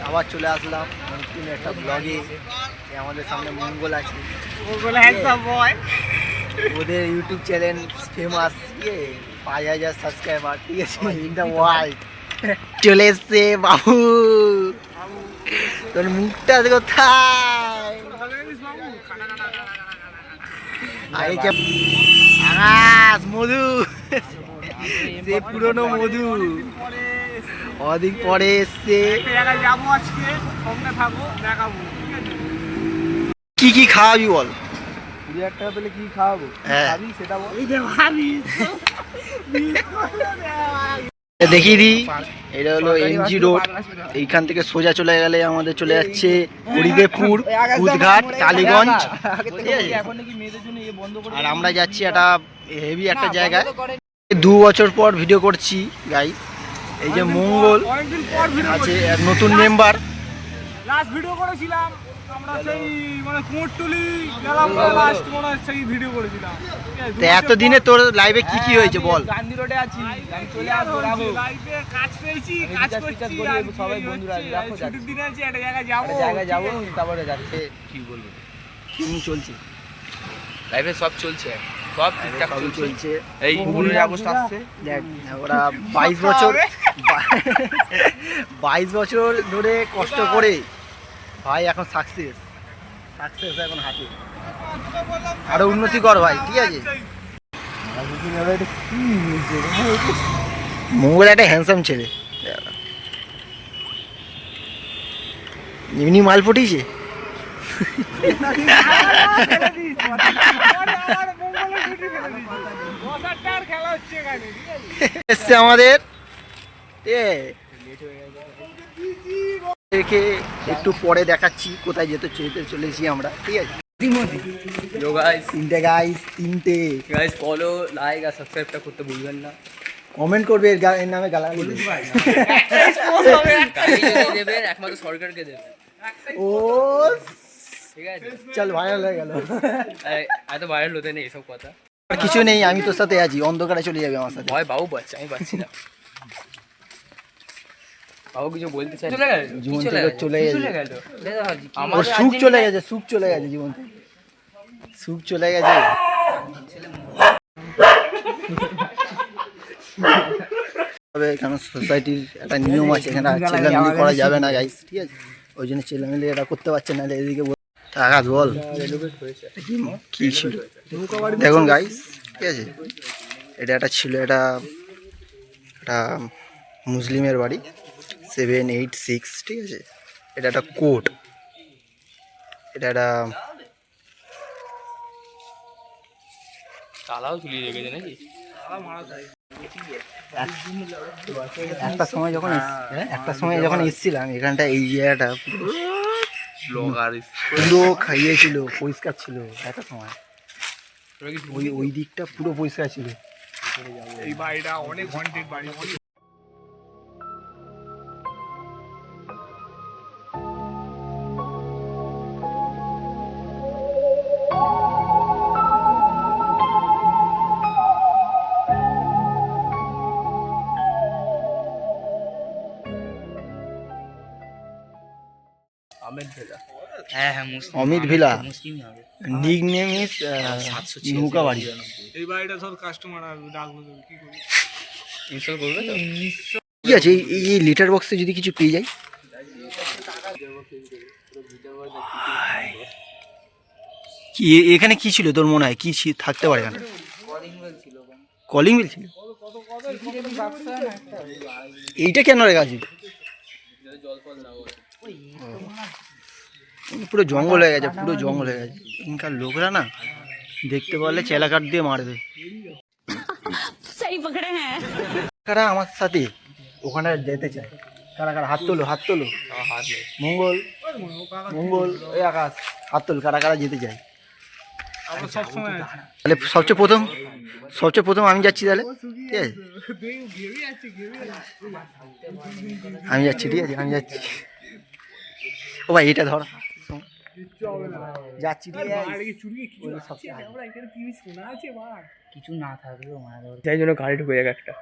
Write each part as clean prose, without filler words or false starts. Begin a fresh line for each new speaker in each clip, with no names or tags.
আবার চলে আসলাম নতুন একটা ব্লগে। আমাদের সামনে মঙ্গল আছে, ওদের ইউটিউব চ্যানেল ফেমাস, 5,000 সাবস্ক্রাইবার, ঠিক আছে, ইন দ্য ওয়ার্ল্ড। চলে এসছে বাবু, তোর মুখটা কোথায়? আকাশ মধু, সে পুরনো মধু, অনেক পরে এসছে। কি কি খাওয়াবি বল?
20,000 টাকা পেলে কি খাওয়াবো? খাবি সেটা বল।
দেখিয়ে দিই, এটা হলো এমজি রোড। এইখান থেকে সোজা চলে গেলে আমাদের চলে যাচ্ছে হরিদেবপুর, কুদঘাট, টালিগঞ্জ। আর আমরা যাচ্ছি একটা হেভি একটা জায়গায়। 2 বছর পর ভিডিও করছি গাইস। এই যে মঙ্গল আছে, নতুন মেম্বার।
লাস্ট ভিডিও করেছিলাম আমরা সেই মানে কুমোরটুলি গেলাম, লাস্ট মনে সেই ভিডিও করেছিলাম।
তো এতদিনে তোর লাইভে কি কি হয়েছে বল?
গান্ধী রোডে আছি, আমি চলে আসবো।
লাইভে কাজ পেয়েছি, কাজ করছি,
সবাই বন্ধুরা দেখো
ছুটির দিনে আছি, একটা জায়গায় যাবো,
তারপরে যাচ্ছে।
কি বলবো, কেমন চলছে
লাইভে? সব চলছে, সব ঠিকঠাক
চলছে।
এই 15 আগস্ট আসছে,
দেখ ওরা 22 বছর 22 বছর ধরে কষ্ট করে ভাই এখন সাকসেস এখন হাতে। আরো উন্নতি কর ভাই, ঠিক আছে। মঙ্গল একটা হ্যান্ডসাম ছেলে, এমনি মাল পটিয়েছে। এসছে আমাদের একটু পরে দেখাচ্ছি কোথায় যেতে চলেছি আমরা, ঠিক আছে। তিনটে
গাইস ফলো, লাইক আর সাবস্ক্রাইবটা করতে ভুলবেন না।
কমেন্ট করবে, এর নামে গালাগালি
দেবেন, একমাত্র সরকারকে দেবেন।
ও
ঠিক আছে,
চল ভাইরাল হয়ে গেল।
এত ভাইরাল হতে নেই এসব কথা।
আর কিছু নেই, আমি তোর সাথে আছি, অন্ধকারে চলে যাবে আমার সাথে।
ভয় বাবু বাচ্চা, আমি পাচ্ছি না। বাবু কিছু বলতে চাই? চলে গেল
জীবন থেকে চলে গেল।
আমার
সুখ চলে গেছে, সুখ চলে গেছে, জীবন থেকে সুখ চলে গেছে। তবে এখানে সোসাইটির একটা নিয়ম আছে, এখানে ছেলেমেলি করা যাবে না গাইস, ঠিক আছে। ওই জন্য ছেলেমেলি এটা করতে পারছে না। এদিকে আঘাত বল কি ছিল দেখুন গাইস, ঠিক আছে। এটা একটা ছিল, এটা একটা মুসলিমের বাড়ি, 786, ঠিক আছে। এটা একটা কোড, এটা একটা
তালাও ঝুলিয়ে রেখেছে নাকি?
একটা সময় যখন এসেছিলাম এখানটা, এই জায়গাটা পুরো খাইয়েছিল, পরিষ্কার ছিল একটা সময়। ওই দিকটা পুরো পরিষ্কার ছিল।
এই বাড়িটা অনেক হন্টেড বাড়ি।
Amit villa, nick name is নৌকা বাড়ি।
এই বাড়িটা সব কাস্টমার ডাকবো, কি করি?
ইনস্টল করবে তো?
কি আছে এই লিটার বক্সে যদি কিছু পেয়ে যাই? কি এখানে কি ছিল তোর মনে হয়? কি থাকতে পারে এখানে? কলিং বেল ছিল। এইটা কেন রেখা আছে? পুরো জঙ্গল হয়ে গেছে, পুরো জঙ্গল হয়ে গেছে। এখানকার লোকরা না দেখতে পারলে চেলা কাঠ দিয়ে মারবে। কারা আমার সাথে ওখানে যেতে চায়? কারা কারা হাত তোলো, হাত তোলো। মঙ্গল, এই আকাশ, হাত তোল। কারা কারা যেতে চায়? তাহলে সবচেয়ে প্রথম আমি যাচ্ছি, তাহলে ঠিক আছে। আমি যাচ্ছি, ঠিক আছে, আমি যাচ্ছি। ও ভাই এটা ধর, যাচ্ছি
কিছু না থাকলেও মারা যাবে, তাই জন্য গাড়ি ঢুকে যাবে একটা।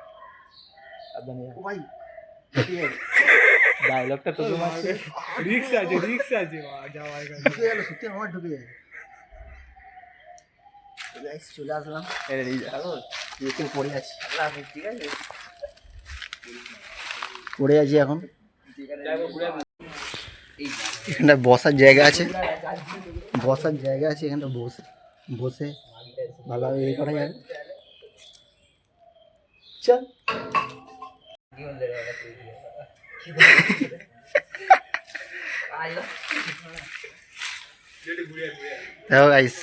ভাই
ডায়লগটা তো তোমার
রিক্স আছে যাওয়ার কাছে
ঢুকে গেল সত্যি আমার ঢুকে গেল। গাইস চলে আসলাম, দেখে পড়ে আছি,
ঠিক আছে
পড়ে আছি এখন। এখানটা বসার জায়গা আছে, বসার জায়গা আছে এখানটা, বসে বসে ভালোভাবে ইয়ে করা যাবে। চল দেখো গাইস,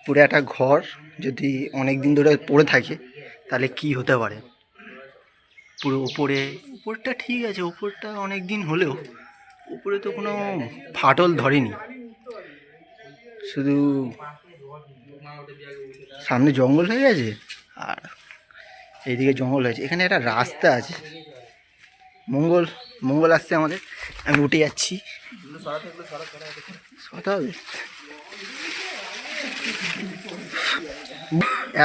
পুরো একটা ঘর যদি অনেক দিন ধরে পড়ে থাকে তাহলে কি হতে পারে। পুরো উপরটা ঠিক আছে, উপরটা অনেক দিন হলেও উপরে তো কোনো ফাটল ধরেনি, শুধু সামনে জঙ্গল হয়ে গেছে আর এইদিকে জঙ্গল হয়েছে। এখানে একটা রাস্তা আছে, মঙ্গল আসছে আমাদের, আমি উঠে যাচ্ছি। সরাতে হবে,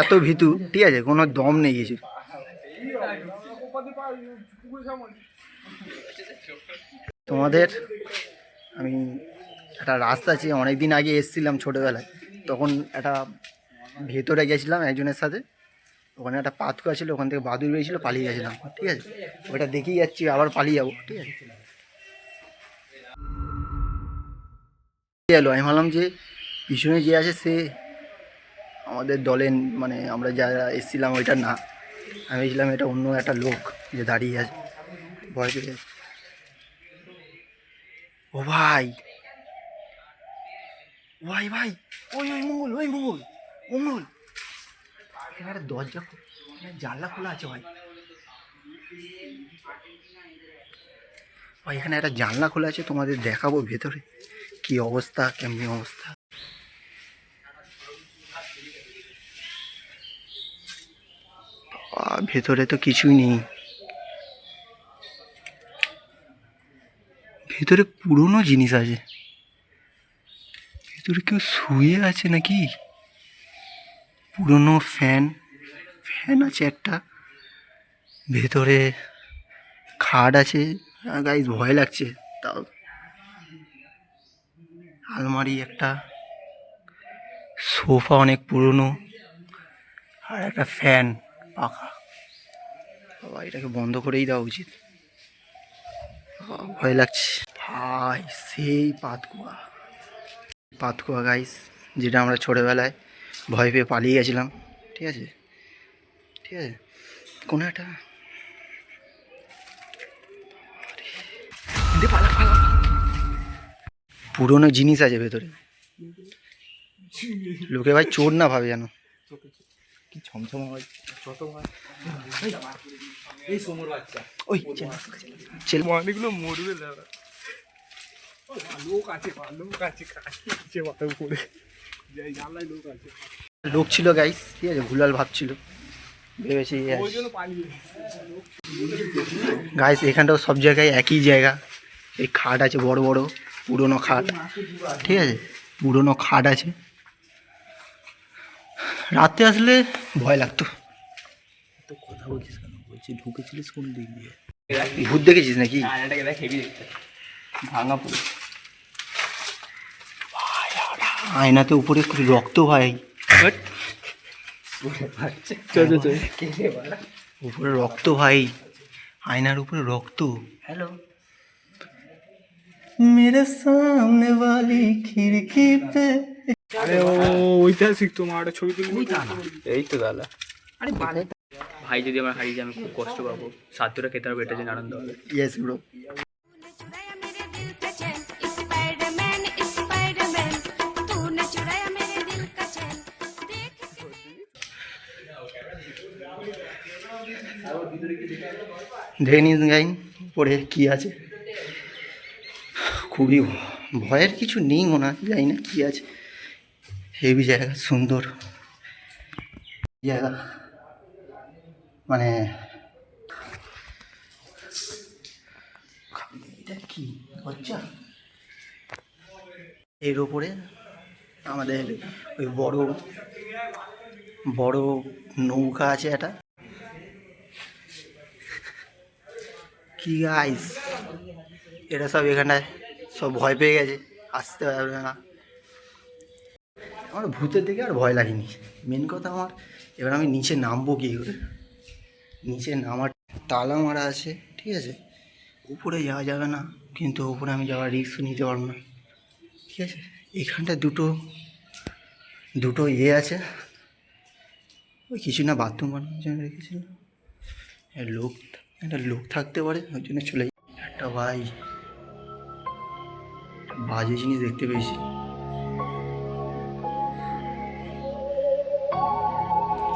এত ভীতু, ঠিক আছে, কোনো দম নেই কিছু। তোমাদের আমি একটা রাস্তা আছে, অনেক দিন আগে এসেছিলাম ছোটোবেলায়, তখন একটা ভেতরে গেছিলাম একজনের সাথে, ওখানে একটা পাতকুয়া ছিল, ওখান থেকে বাদুড় বেরিয়েছিল, পালিয়ে গেছিলাম, ঠিক আছে, ওইটা দেখেই যাচ্ছি, আবার পালিয়ে যাবো, ঠিক আছে। গেল, আমি ভাবলাম যে পিছনে যে আছে সে আমাদের দলের, মানে আমরা যারা এসেছিলাম ওইটা না, আমি ভেবেছিলাম এটা অন্য একটা লোক যে দাঁড়িয়ে আছে, ভয় পেয়ে গেছে। ও ভাই ভাই ভাই, ওই মঙ্গল এখানে একটা দরজা, জানলা খোলা আছে ভাই, এখানে একটা জানলা খোলা আছে, তোমাদের দেখাবো ভেতরে কি অবস্থা, কেমনি অবস্থা। ভেতরে তো কিছুই নেই, ভেতরে পুরনো জিনিস আছে, ভেতরে কেউ শুয়ে আছে নাকি, পুরনো ফ্যান আছে একটা, ভেতরে খাট আছে, গাইস ভয় লাগছে তাও। আলমারি একটা, সোফা অনেক পুরনো, আর একটা ফ্যান পাখা। বাবা এটাকে বন্ধ করেই দেওয়া উচিত, ভয় লাগছে ভাই। সেই পাতকুয়া গাইস, যেটা আমরা ছোটোবেলায় ভয় পেয়ে পালিয়ে গেছিলাম, ঠিক আছে, কোনো একটা পুরনো জিনিস আছে ভেতরে, লোকে ভাই চোর না ভাবে জানো,
কি ছমছম হয় ছোট ভাই এই সোমর বাচ্চা
ওই ছেলে
অনেকগুলো মরবে দাদা, লোক আছে উপরে জানলায় লোক আছে,
লোক ছিল গাইস, ঠিক আছে, ভুলাল ভাবছিল, ভেবেছি
ওই জন্য পালিয়ে।
গাইস এখানটাও সব জায়গায় একই জায়গা, এই খাট আছে বড় বড় পুরনো খাট, ঠিক আছে, পুরনো খাট আছে, রাতে আসলে ভয় লাগতো।
তো কথা বলছিস কেন? বলছি ঢুকেছিলিস কোন দিক দিয়ে?
ভূত দেখেছিস নাকি?
এটাকে দেখ, হেভি দেখতে
ভাঙা পুরো, আয়নাতে উপরে রক্ত ভাই, উপরে রক্ত ভাই, আয়নার উপরে রক্ত।
হ্যালো
মেরে সামনে वाली खिड़की पे,
আরে ও ঐতিহাসিক, তোমার একটা ছবি তুলি।
এই তো দাদা।
আরে বালে
ভাই যদি আমার হারিয়ে যায় আমি খুব কষ্ট পাবো, সাধ্যটা খেতে হবে, এটা জেনে আনন্দ হবে।
Yes bro.
चुराया मेरे दिल का चैन स्पाइडरमैन स्पाइडरमैन तूने चुराया मेरे दिल का चैन देख
দেখে নিন গাইন পরে কি আছে, খুবই ভয়ের কিছু নেই মনে হয়, জানি না কি আছে, হেভি জায়গা, সুন্দর জায়গা, মানে এটা কি দরজা, এর ওপরে আমাদের ওই বড় নৌকা আছে একটা, কি গাইস, এরা সব এখানটায় সব ভয় পেয়ে গেছে, আসতে পারবে না। আমার ভূতের দিকে আর ভয় লাগেনি, মেন কথা আমার এবার আমি নিচে নামবো কী করে, নিচে নামার তালা মারা আছে, ঠিক আছে, উপরে যাওয়া যাবে না, কিন্তু উপরে আমি যাওয়ার রিস্ক নিতে পারবো না, ঠিক আছে। এখানটায় দুটো আছে, ওই কিছু না বাথরুম বানানোর জন্য রেখেছিল, একটা লোক থাকতে পারে, ওই জন্য চলে একটা ভাই বাজে জিনিস দেখতে পেয়েছি।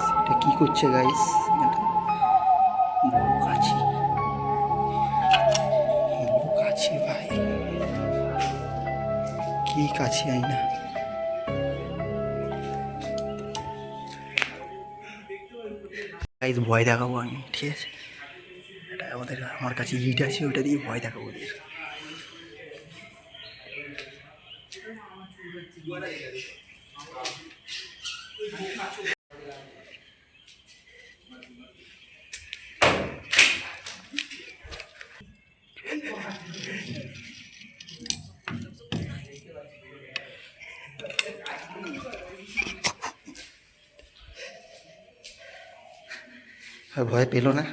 সেটা কি করছে গাইস, বড় কাছি ভাই, কি কাছি আইনা, গাইস ভয় দেখাবো আমি, ঠিক আছে। এটা আমার কাছে ইট আছে, ওইটা দিয়ে ভয় দেখাবো ওদের। ভয় পেল না,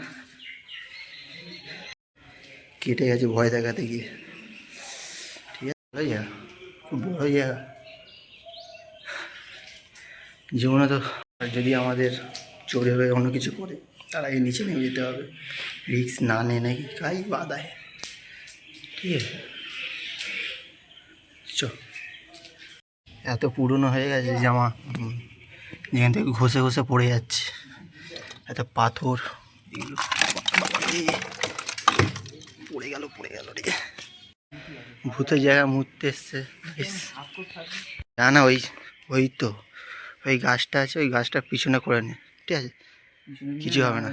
কেটে গেছে ভয় দেখাতে গিয়ে, ঠিক আছে। ভালো জায়গা, খুব বড় জায়গা জীবনে তো। যদি আমাদের চোরে হয়ে অন্য কিছু করে, তার আগে নিচে নেমে যেতে হবে, রিস্ক না নে নাকি কাই বাধায়, ঠিক আছে। চ, এত পুরনো হয়ে গেছে জামা, যেখান থেকে ঘষে ঘষে পড়ে যাচ্ছে, এত পাথর এগুলো পড়ে গেল রে। ভূতের জায়গা মুততে এসছে না, ওই তো ওই গাছটা আছে, ওই গাছটার পিছনে করে নে, ঠিক আছে, কিছু হবে না,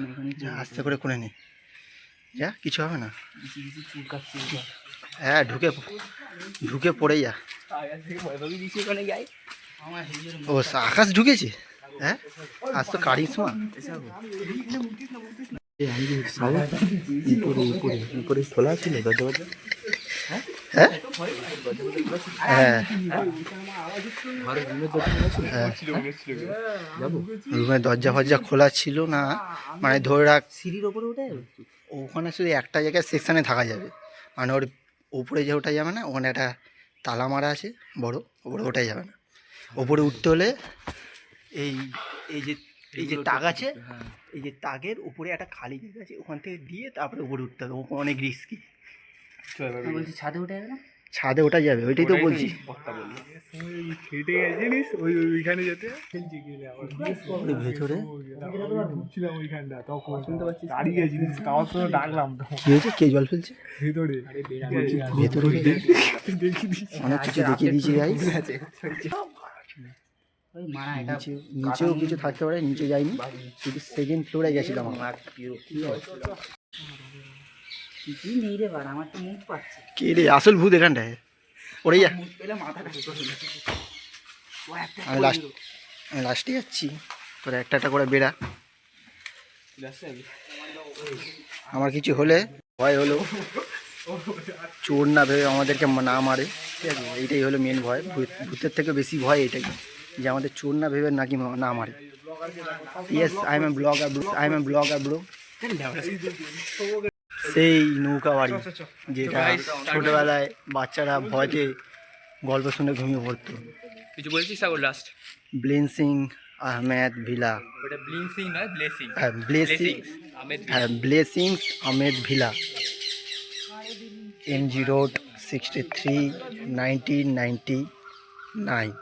আস্তে করে নে, যা কিছু হবে না। হ্যাঁ, ঢুকে পড়ে যা। ও আকাশ ঢুকেছে, হ্যাঁ আজ তো কারিশমা।
উপরে খোলা ছিল দরজা,
হ্যাঁ হ্যাঁ, রুমের দরজা ফরজা খোলা ছিল না, মানে ধরে রাখ সিঁড়ির ওপরে ওঠে, ওখানে শুধু একটা জায়গায় সেকশানে থাকা যাবে, মানে ওর উপরে যে ওঠা যাবে না, ওখানে একটা তালা মারা আছে বড়, ওপরে ওঠাই যাবে না। ওপরে উঠতে হলে এই যে তাক আছে, এই যে তাকের উপরে একটা খালি জায়গা আছে, ওখান থেকে দিয়ে তারপরে উপরে উঠতে হবে, অনেক রিস্কি। বলছি ছাদে ওঠা যাবে না, ছাদে ওঠা যাবে, ওইটাই তো বলছি।
খেটে গেছে জিনিস, ওইখানে যেতে
ভেতরে
ঢুকছিলাম ওইখানটা, তখন শুনতে পাচ্ছি দাঁড়িয়ে গেছি, তাও তো ডাকলাম,
কি হয়েছে, কে জল ফেলছে
ভেতরে
অনেক কিছু দেখিয়ে দিয়েছি গাইস। নিচেও কিছু থাকতে পারে, নিচে যাইনি, শুধু সেকেন্ড ফ্লোরে গেছিলাম। কে রে আসল ভূত এখানটায়, ওরে যা, আমি লাস্টে যাচ্ছি, তোরা একটা করে বেড়া, আমার কিছু হলে ভয় হলো চোর না ভেবে আমাদেরকে না মারে, ঠিক আছে, এইটাই হলো মেন ভয়, ভূতের থেকে বেশি ভয় এটাই, যে আমাদের চোর না ভেবে নাকি না মারে। Yes, I M A blogger bro. সেই নৌকা বাড়ি, যেটা ছোটবেলায় বাচ্চারা ভয়তে গল্প শুনে ঘুমিয়ে পড়তো।
কিছু বলছিস লাস্ট?
ব্লেসিং আহমেদ ভিলা,
ওটা ব্লিংসিং নয়, blessing,
blessings Ahmed villa, MG Road 63 1999।